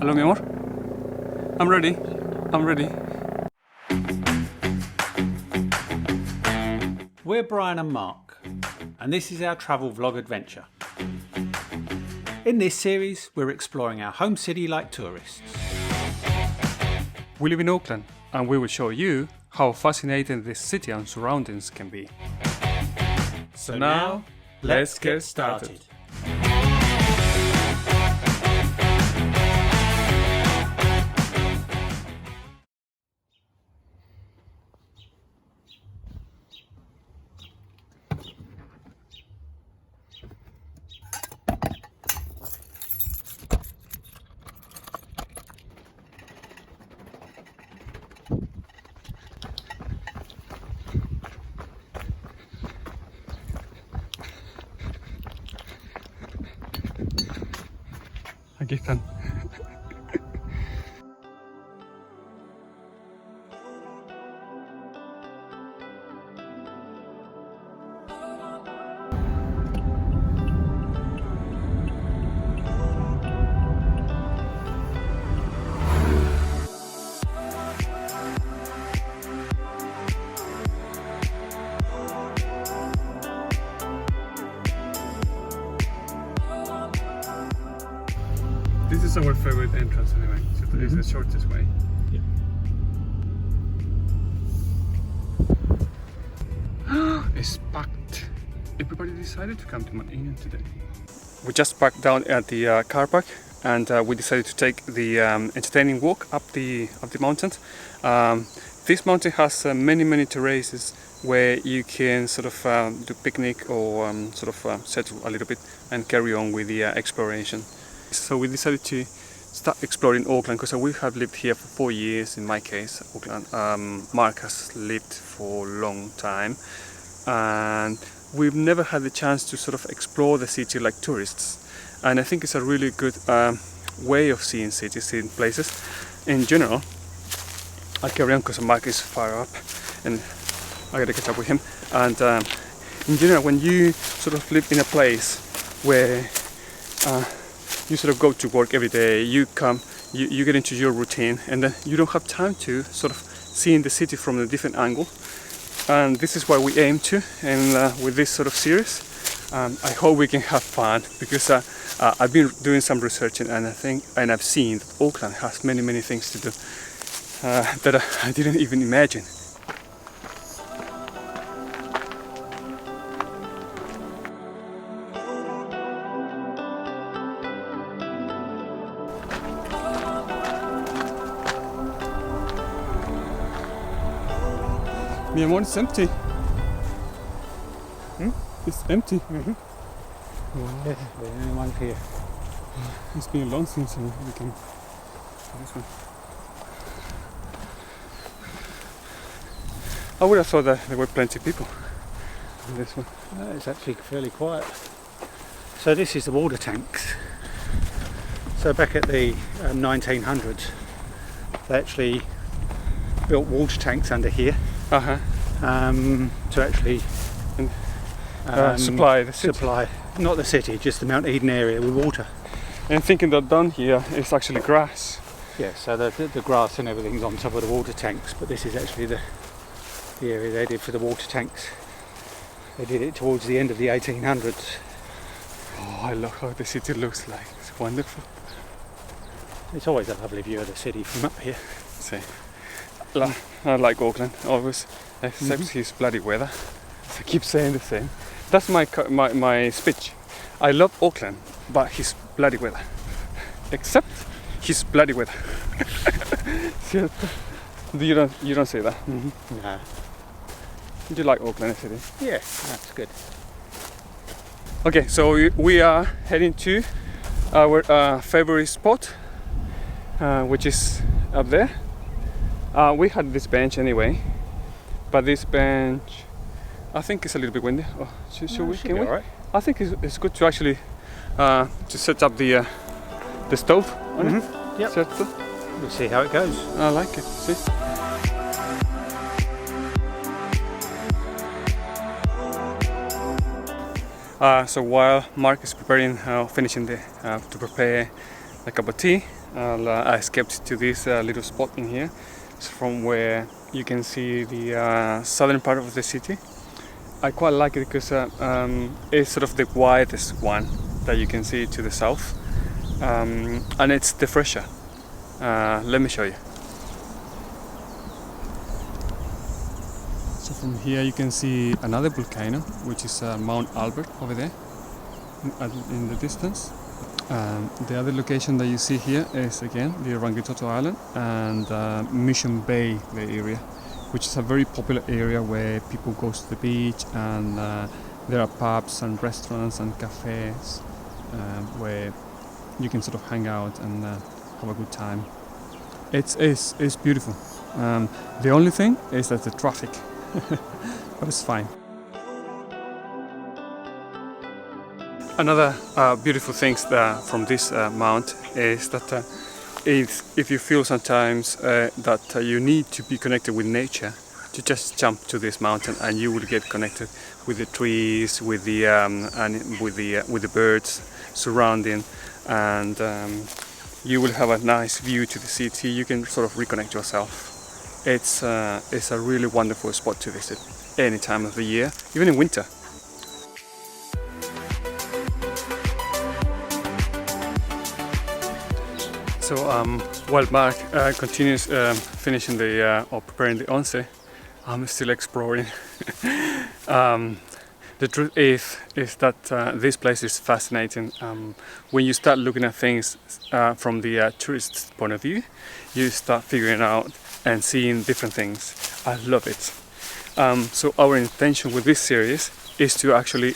Hello, mi amor. I'm ready. I'm ready. We're Bryan and Mark, and this is our travel vlog adventure. In this series, we're exploring our home city like tourists. We live in Auckland, and we will show you how fascinating this city and surroundings can be. So now, let's get started. Aquí están. This is our favorite entrance anyway, so it's the shortest way. Yeah. It's packed. Everybody decided to come to Mount Ian today. We just parked down at the car park, and we decided to take the entertaining walk up the mountains. This mountain has many terraces where you can sort of do picnic or settle a little bit and carry on with the exploration. So we decided to start exploring Auckland because we have lived here for 4 years in my case. Auckland. Mark has lived for a long time, and we've never had the chance to sort of explore the city like tourists. And I think it's a really good way of seeing cities, seeing places. In general, I'll carry on because Mark is far up and I gotta catch up with him. And in general, when you sort of live in a place where you sort of go to work every day, you get into your routine, and then you don't have time to sort of see the city from a different angle. And this is what we aim to, and with this sort of series, I hope we can have fun, because I've been doing some research, and I've seen that Auckland has many things to do that I didn't even imagine. Mi amor, it's empty. It's empty. Wow. Yeah, the only one here. It's been long since we can do this one. I would have thought that there were plenty of people in this one. It's actually fairly quiet. So this is the water tanks. So back at the 1900s, they actually built water tanks under here. To actually supply the city. Supply, not the city, just the Mount Eden area with water. And thinking that down here is actually grass. Yeah, so the grass and everything's on top of the water tanks, but this is actually the area they did for the water tanks. They did it towards the end of the 1800s. Oh, I love how the city looks like. It's wonderful. It's always a lovely view of the city from up here. See. I like Auckland always, except his bloody weather. I keep saying the same. That's my speech. I love Auckland, but his bloody weather. Except his bloody weather. You don't say that. No. Do you like Auckland city? Yeah, that's good. Okay, so we are heading to our favorite spot, which is up there. We had this bench anyway, but this bench, I think it's a little bit windy. Oh, should we? Can we? Right. I think it's good to actually to set up the stove on it. Yep. We'll see how it goes. I like it. See. So while Mark is preparing, finishing to prepare a cup of tea, I escaped to this little spot in here. It's from where you can see the southern part of the city. I quite like it because it's sort of the widest one that you can see to the south, and it's the fresher. Let me show you. So from here you can see another volcano, which is Mount Albert over there in the distance. The other location that you see here is again the Rangitoto Island and Mission Bay, the area, which is a very popular area where people go to the beach, and there are pubs and restaurants and cafes where you can sort of hang out and have a good time. It's beautiful. The only thing is that the traffic, but it's fine. Another beautiful thing from this mount is that if you feel sometimes that you need to be connected with nature, to just jump to this mountain and you will get connected with the trees, with the with the birds surrounding, and you will have a nice view to the city. You can sort of reconnect yourself. It's a really wonderful spot to visit any time of the year, even in winter. So while Mark continues finishing or preparing the onsen, I'm still exploring. The truth is that this place is fascinating. When you start looking at things from the tourist's point of view, you start figuring out and seeing different things. I love it. So our intention with this series is to actually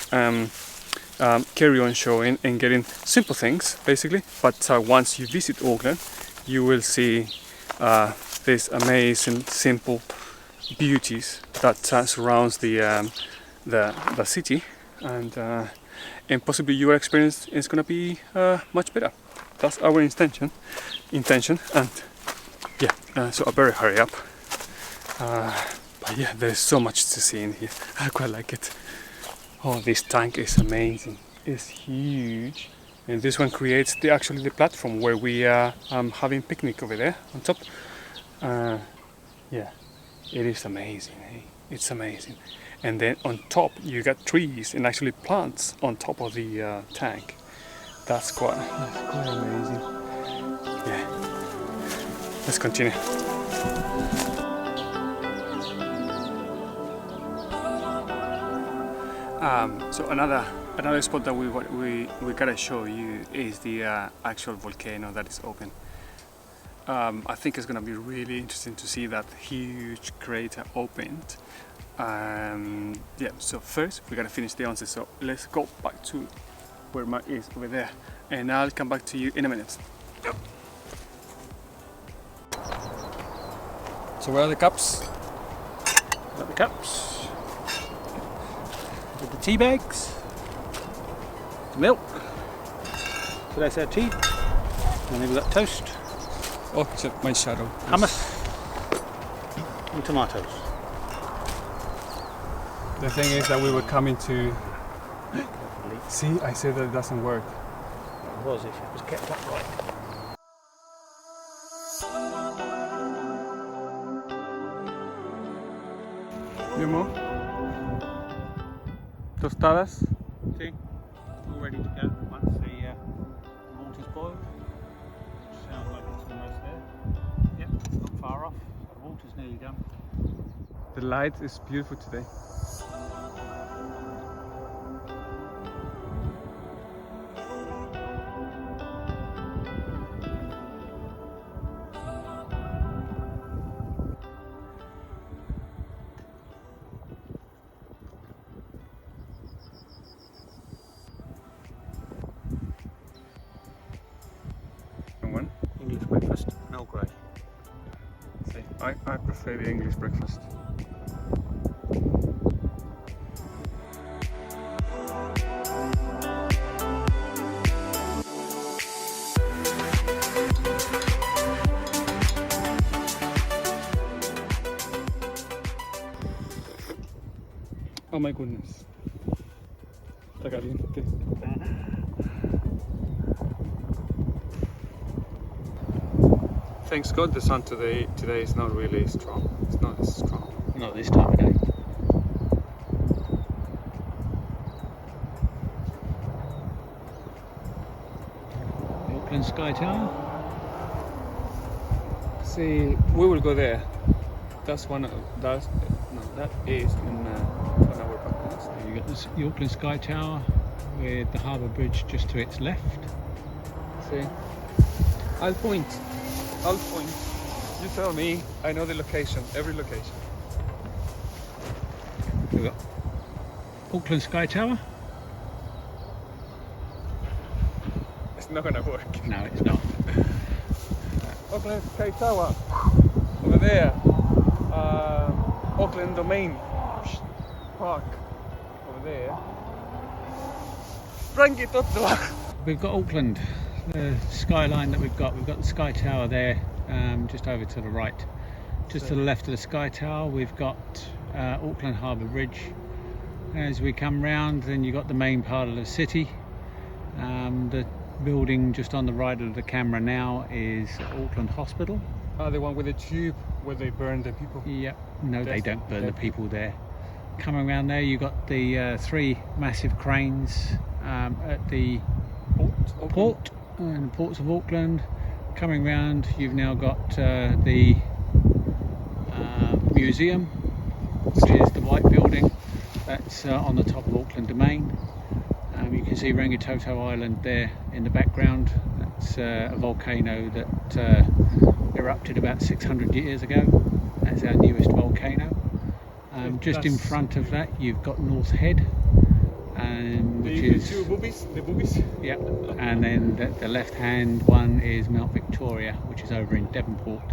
carry on showing and getting simple things basically, but once you visit Auckland you will see these amazing simple beauties that surrounds the city, and possibly your experience is going to be much better. That's our intention, and yeah, so I better hurry up, but yeah, there's so much to see in here. I quite like it. Oh, this tank is amazing. It's huge, and this one creates actually the platform where we are having picnic over there on top. Yeah, it is amazing. Eh? It's amazing. And then on top you got trees and actually plants on top of the tank. That's quite amazing. Yeah. Let's continue. So another spot that we gotta show you is the actual volcano that is open. I think it's gonna be really interesting to see that huge crater opened. Yeah. So first we gotta finish the onsen. So let's go back to where Mark is over there, and I'll come back to you in a minute. Yep. So where are the cups? Got the cups. With the tea bags, the milk, so that's our tea, and then we've got toast, oh, my shadow, hummus, and tomatoes. The thing is that we were coming to... See, I said that it doesn't work. It was if it was kept upright. You more? Tostadas? See, all ready to go once the water's boiled. Sounds like it's almost there. Yep, not far off. The water's nearly done. The light is beautiful today. English breakfast, Earl Grey. See, I prefer the English breakfast. Oh my goodness. Está caliente. Thanks God the sun today is not really strong. It's not as strong. Not this time of day. Auckland Sky Tower. See, we will go there. That is in on our bucket list. You got the Auckland Sky Tower with the harbour bridge just to its left. See, I'll point. You tell me. I know the location, every location. We've got Auckland Sky Tower. It's not gonna work. No, it's not. Auckland Sky Tower. Over there. Auckland Domain Park. Over there. We've got Auckland, the skyline that we've got the Sky Tower there, just over to the right. Just to the left of the Sky Tower we've got Auckland Harbour Bridge. As we come round, then you've got the main part of the city. The building just on the right of the camera now is Auckland Hospital. The one with the tube where they burn the people? Yep. No, they don't burn the people there. Coming around there you've got the 3 massive cranes at the port and the ports of Auckland. Coming round you've now got the museum, which is the white building that's on the top of Auckland Domain. You can see Rangitoto Island there in the background. That's a volcano that erupted about 600 years ago. That's our newest volcano. Just in front of that you've got North Head, which is the boobies. Yeah, and then the left hand one is Mount Victoria, which is over in Devonport.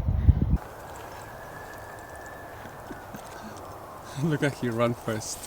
Look like he ran first.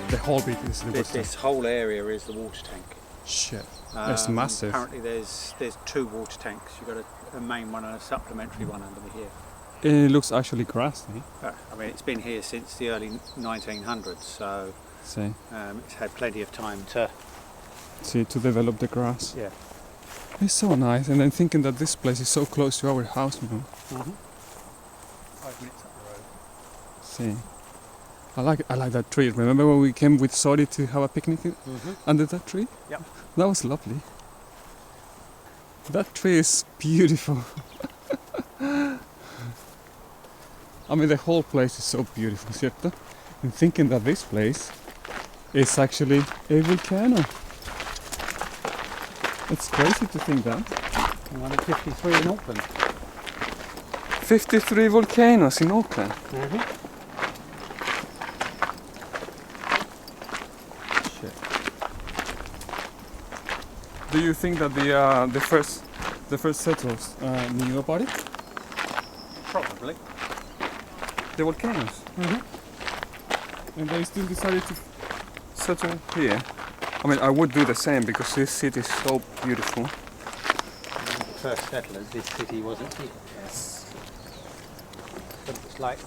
The whole bit is the water tank. This whole area is the water tank. Shit, that's massive. Apparently there's 2 water tanks. You've got a main one and a supplementary one under here. It looks actually grassy. I mean, it's been here since the early 1900s, so it's had plenty of time to develop the grass. Yeah. It's so nice, and I'm thinking that this place is so close to our house, you know. 5 minutes up the road. See, I like that tree. Remember when we came with Sony to have a picnic under that tree? Yep. That was lovely. That tree is beautiful. I mean, the whole place is so beautiful, ¿cierto? I'm thinking that this place is actually a volcano. It's crazy to think that. 53 in Auckland. 53 volcanoes in Auckland. Shit. Do you think that the first settlers knew about it? Probably. The volcanoes. And they still decided to settle here. I mean, I would do the same because this city is so beautiful. The first settlers, this city wasn't here. Yes. But it's like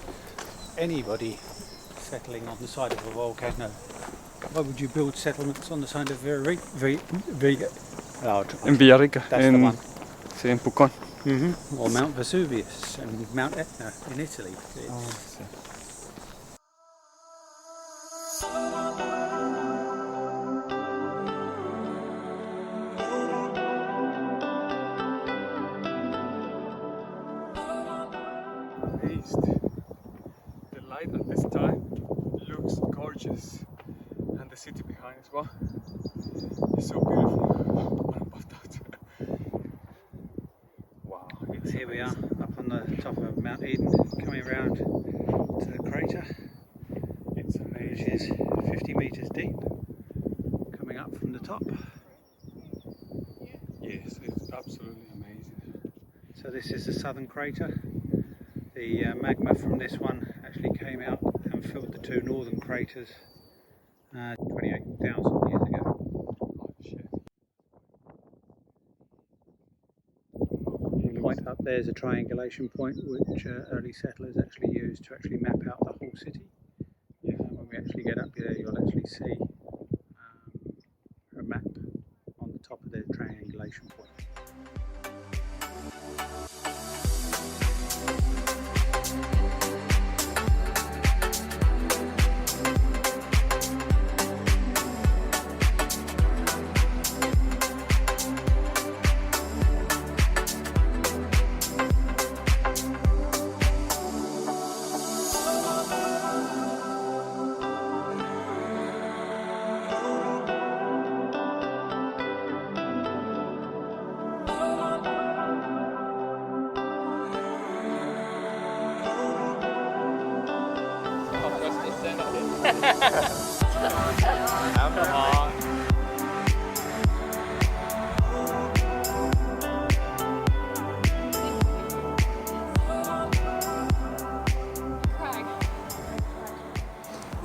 anybody settling on the side of a volcano. Why would you build settlements on the side of In Villarrica. That's the one. Sí, en Pucón. Or Mount Vesuvius and Mount Etna in Italy. The light at this time looks gorgeous, and the city behind as well. It's so beautiful. Wow. Here we are, up on on the top of Mount Eden, coming around to the crater. It's amazing. Which is 50 metres deep, coming up from the top. Yes, it's absolutely amazing. So this is the southern crater. The magma from this one actually came out and filled the two northern craters 28,000 years ago. Oh shit. The point up there is a triangulation point which early settlers actually used to actually map out the whole city. When we actually get up there, you'll actually see a map on the top of the triangulation point.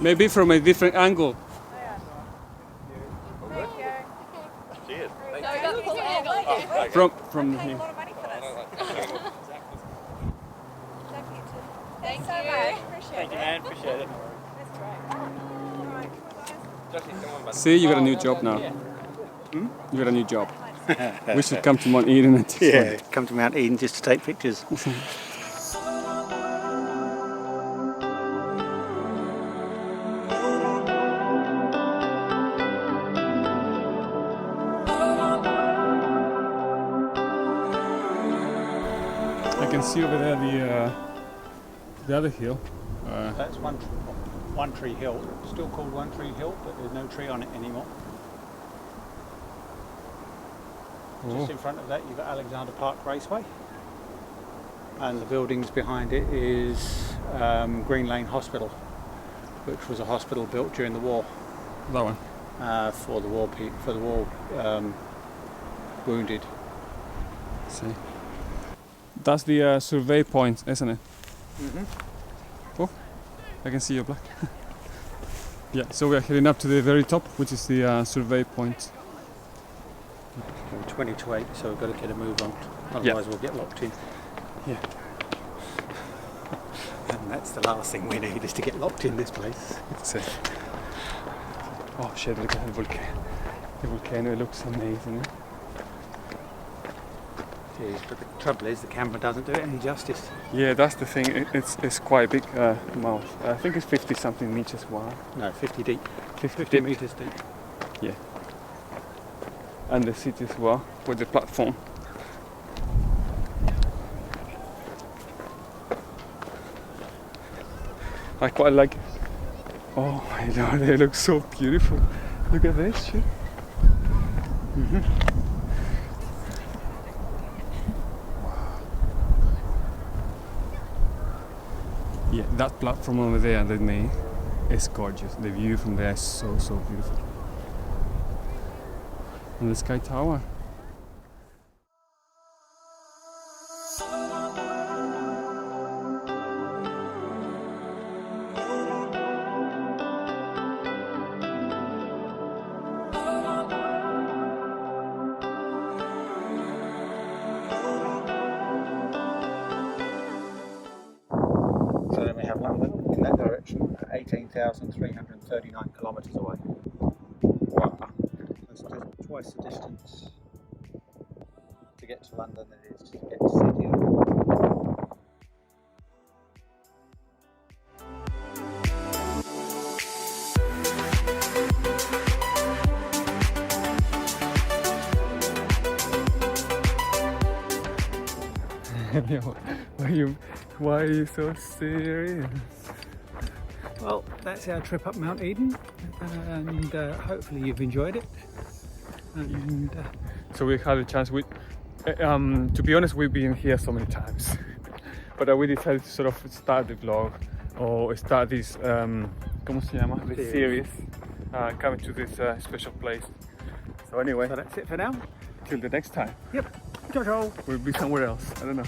Maybe from a different angle. Cheers. From here. Thank you so much. Appreciate it. Man, appreciate it. That's great. See, you got a new job now. You got a new job. We should come to Mount Eden and Come to Mount Eden just to take pictures. I can see over there the other hill. That's one Tree Hill, still called One Tree Hill, but there's no tree on it anymore. Just in front of that you've got Alexander Park Raceway, and the buildings behind it is Green Lane Hospital, which was a hospital built during the war. That one. For the war wounded. See. That's the survey point, isn't it? Oh, I can see your black. Yeah, so we are heading up to the very top, which is the survey point. We're 20 to 8, so we've got to get a move on, otherwise we'll get locked in. Yeah. And that's the last thing we need, is to get locked in this place. Oh shit, look at the volcano. The volcano, it looks amazing. Jeez, but the trouble is the camera doesn't do it any justice. Yeah, that's the thing. It's quite a big mouth. I think it's 50 something meters wide. No, 50 deep. 50 deep. metres deep. Yeah. And the city as well, with the platform. I quite like it. Oh my god, they look so beautiful. Look at this shit. Yeah, that platform over there they made is gorgeous. The view from there is so beautiful. And the Sky Tower. So then we have London in that direction, 18,339 kilometres away. Wow. That's just twice the distance to get to London than it is to get to Sydney. Why are you so serious? Well, that's our trip up Mount Eden, and hopefully you've enjoyed it. And So we had a chance. To be honest, we've been here so many times. But we decided to sort of start the vlog or start this, ¿cómo se llama? This series, coming to this special place. So anyway, So that's it for now. till the next time, Yep. Ciao, ciao. we'll be somewhere else. I don't know.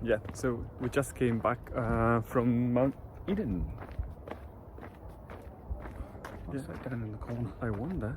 Yeah, so we just came back from Mount Eden. What's that down in the corner? I wonder.